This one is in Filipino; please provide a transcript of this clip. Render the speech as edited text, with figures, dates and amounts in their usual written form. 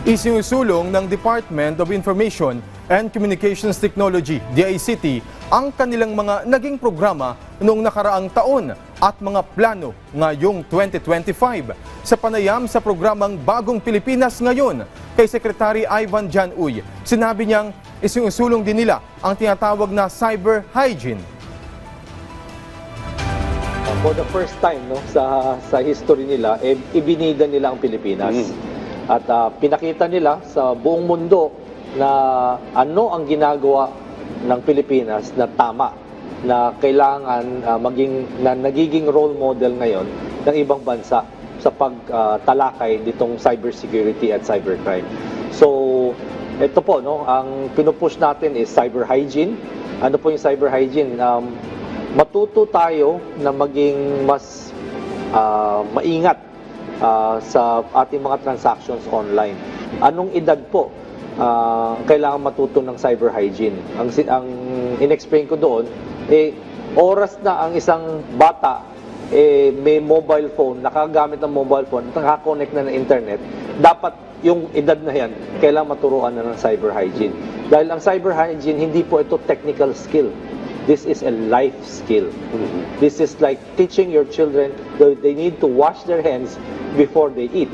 Isinusulong ng Department of Information and Communications Technology, DICT, ang kanilang mga naging programa noong nakaraang taon at mga plano ngayong 2025. Sa panayam sa programang Bagong Pilipinas Ngayon kay Secretary Ivan Jan Uy, sinabi niyang isinusulong din nila ang tinatawag na cyber hygiene. For the first time sa history nila, ibinida nila ang Pilipinas. At pinakita nila sa buong mundo na ano ang ginagawa ng Pilipinas na tama, na kailangan nagiging role model ngayon ng ibang bansa sa pagtalakay nitong cybersecurity at cybercrime. So, ito po, ang pinupush natin is cyber hygiene. Ano po yung cyber hygiene? Matuto tayo na maging mas maingat sa ating mga transactions online. Anong edad po kailangan matuto ng cyber hygiene? Ang in-explain ko doon, oras na ang isang bata may mobile phone, nakagamit ng mobile phone, nakakonect na ng internet, dapat yung edad na yan, kailangan maturuan na ng cyber hygiene. Dahil ang cyber hygiene, hindi po ito technical skill. This is a life skill. This is like teaching your children that they need to wash their hands before they eat.